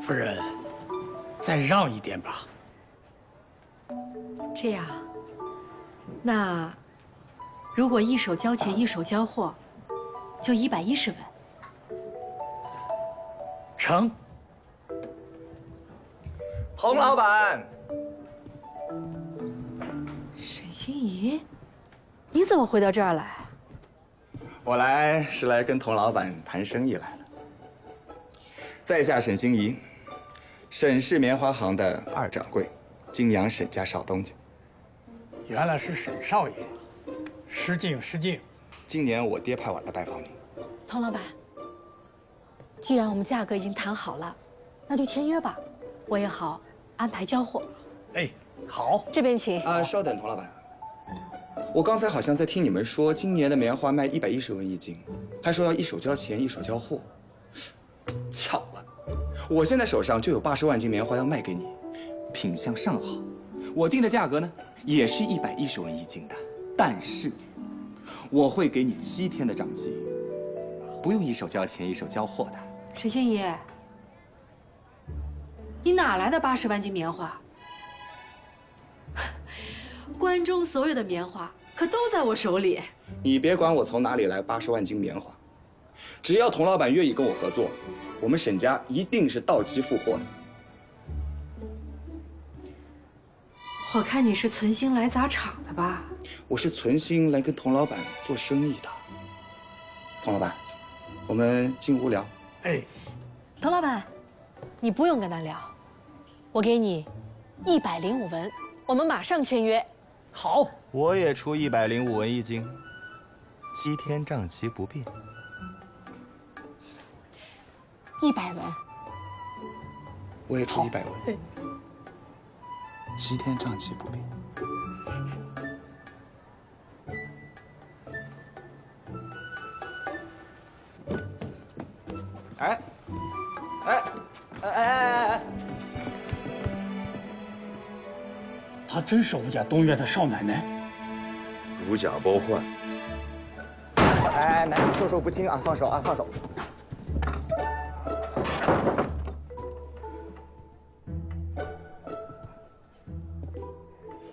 夫人，再让一点吧。这样，那如果一手交钱一手交货，就110文。成。童老板，沈心怡，你怎么会到这儿来？我来是来跟童老板谈生意来了。在下沈心怡，沈氏棉花行的2掌柜，泾阳沈家少东家。原来是沈少爷，失敬失敬。今年我爹派我来拜访你。童老板，既然我们价格已经谈好了，那就签约吧，我也好安排交货。哎，好。这边请。稍等，童老板。我刚才好像在听你们说，今年的棉花卖110文一斤，还说要一手交钱一手交货。巧了，我现在手上就有80万斤棉花要卖给你，品相上好。我定的价格呢，也是110文一斤的，但是我会给你7天的账期，不用一手交钱一手交货的。沈心怡，你哪来的80万斤棉花？关中所有的棉花可都在我手里。你别管我从哪里来80万斤棉花，只要童老板愿意跟我合作，我们沈家一定是到期付货的。我看你是存心来砸场的吧？我是存心来跟童老板做生意的。童老板，我们进屋聊。哎，童老板，你不用跟他聊，我给你105文，我们马上签约。好。我也出105文一斤，7天账期不变。100文。我也出100文，7天账期不变。哎！她真是吴家东院的少奶奶。如假包换。哎，男女授受不亲啊！放手啊！放手！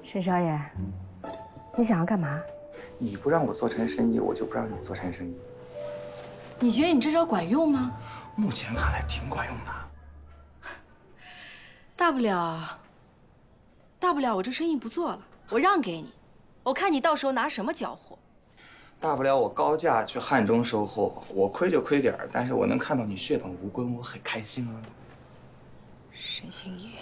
沈少爷，你想要干嘛？你不让我做成生意，我就不让你做成生意。你觉得你这招管用吗？目前看来挺管用的。大不了我这生意不做了，我让给你，我看你到时候拿什么交货。大不了我高价去汉中收货，我亏就亏点儿，但是我能看到你血本无归，我很开心啊。沈心怡，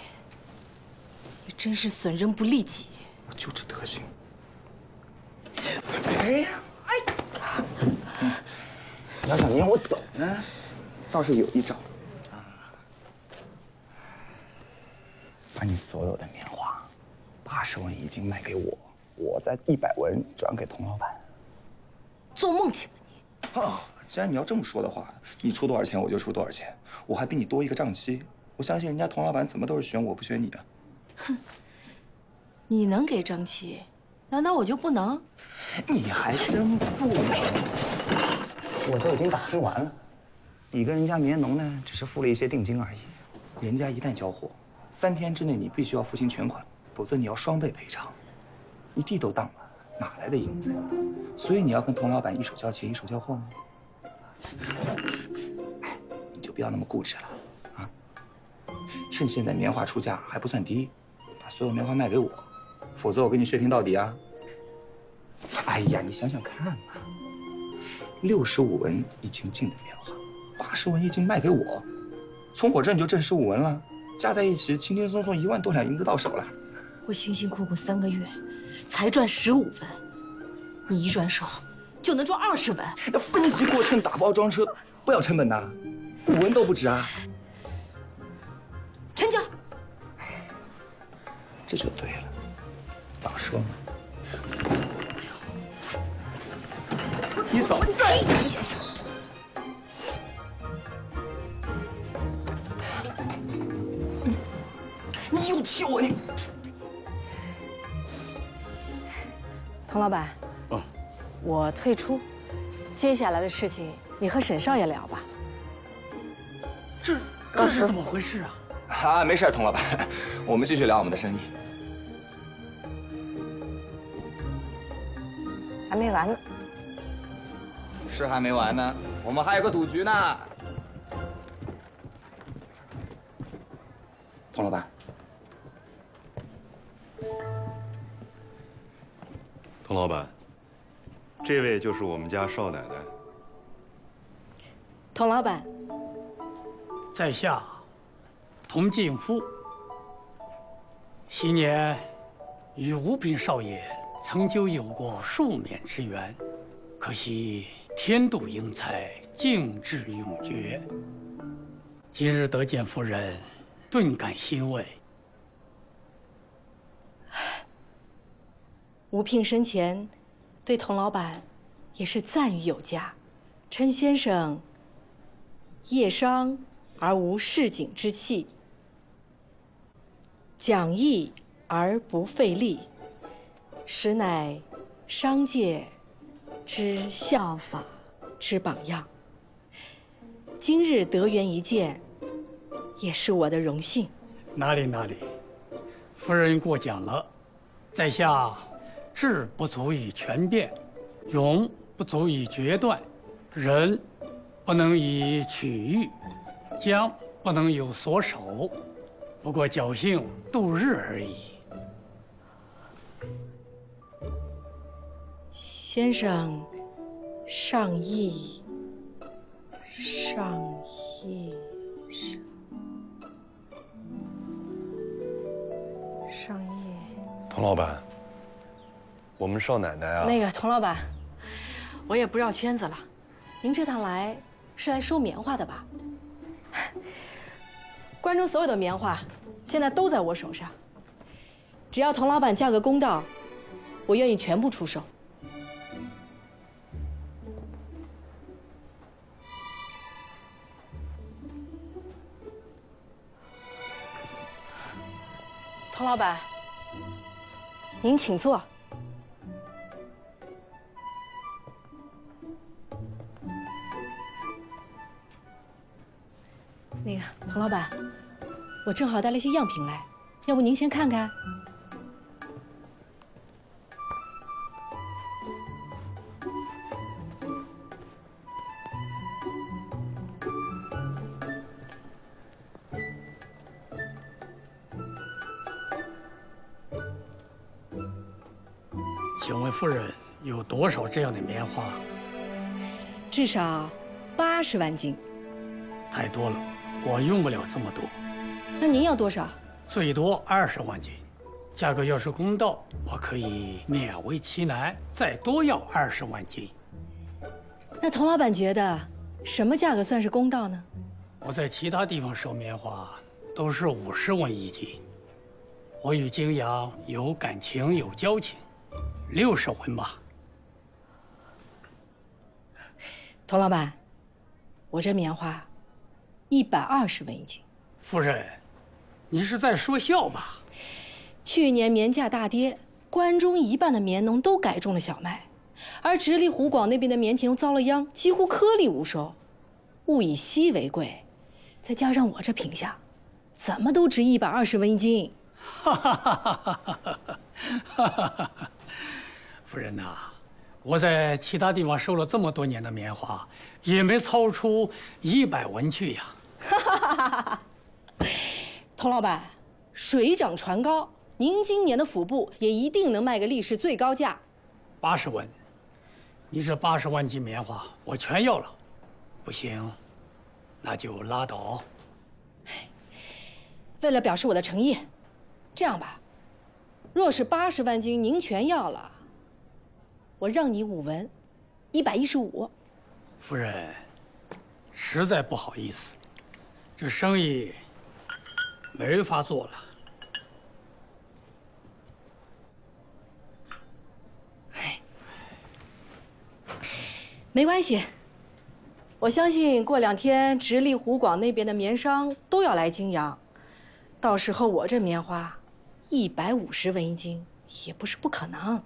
你真是损人不利己。我就这德行。哎，你要想撵我走呢，倒是有一招。把你所有的棉花，80文一斤卖给我，我再100文转给童老板。做梦去吧你！哦，既然你要这么说的话，你出多少钱我就出多少钱，我还比你多一个账期。我相信人家童老板怎么都是选我不选你啊。哼，你能给账期，难道我就不能？你还真不能。我都已经打听完了，你跟人家棉农呢，只是付了一些定金而已。人家一旦交货，3天之内你必须要付清全款，否则你要双倍赔偿。你地都当了，哪来的银子呀？所以你要跟童老板一手交钱一手交货吗？哎，你就不要那么固执了啊！趁现在棉花出价还不算低，把所有棉花卖给我，否则我跟你血拼到底啊！哎呀，你想想看嘛，65文一斤进的棉花，80文一斤卖给我，从我这你就挣15文了，加在一起轻轻松松1万多两银子到手了。我辛辛苦苦3个月，才赚15文，你一转手就能赚20文。要分级过秤打包装车，不要成本的，5文都不止啊！成交。这就对了，早说嘛！你走，轻点接受。你又踢我你！童老板，我退出，接下来的事情你和沈少爷聊吧。这是怎么回事啊？啊，没事，童老板，我们继续聊我们的生意。还没完呢。是还没完呢，我们还有个赌局呢。童老板，童老板，这位就是我们家少奶奶。童老板，在下童敬夫，昔年与吴平少爷曾就有过数面之缘，可惜天妒英才，敬志永绝。今日得见夫人，顿感欣慰。吴聘生前对童老板也是赞誉有加，称先生业商而无市井之气，讲义而不费力，实乃商界之效法之榜样。今日得缘一见，也是我的荣幸。哪里，夫人过奖了。在下志不足以全辩，勇不足以决断，仁不能以取喻，将不能有所守，不过侥幸度日而已。先生上意，童老板，我们少奶奶啊，那个童老板，我也不绕圈子了，您这趟来是来收棉花的吧？关中所有的棉花现在都在我手上，只要童老板价格公道，我愿意全部出售。童老板，您请坐。那个童老板，我正好带了一些样品来，要不您先看看？请问夫人有多少这样的棉花？至少80万斤。太多了，我用不了这么多。那您要多少？最多20万斤。价格要是公道，我可以勉为其难，再多要20万斤。那童老板觉得什么价格算是公道呢？我在其他地方收棉花都是50文一斤，我与泾阳有感情有交情，60文吧。童老板，我这棉花120文一斤。夫人，你是在说笑吧？去年棉价大跌，关中一半的棉农都改种了小麦，而直隶湖广那边的棉田又遭了殃，几乎颗粒无收。物以稀为贵，再加上我这品相，怎么都值120文一斤。哈哈哈哈哈哈！夫人呐，我在其他地方收了这么多年的棉花，也没操出100文去呀。童老板，水涨船高，您今年的府部也一定能卖个历史最高价。80文，你这80万斤棉花我全要了，不行，那就拉倒。为了表示我的诚意，这样吧，若是80万斤您全要了，我让你5文，115。夫人，实在不好意思，这生意没法做了。没关系，我相信过2天直隶湖广那边的棉商都要来泾阳，到时候我这棉花150文一斤也不是不可能。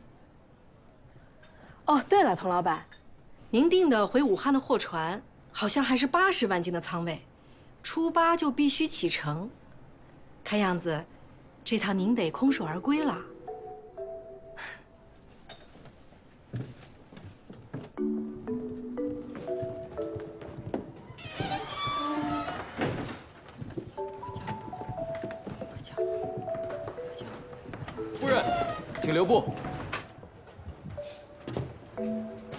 哦，对了，童老板，您订的回武汉的货船好像还是80万斤的仓位，初8就必须启程。看样子，这趟您得空手而归了。夫人，请留步。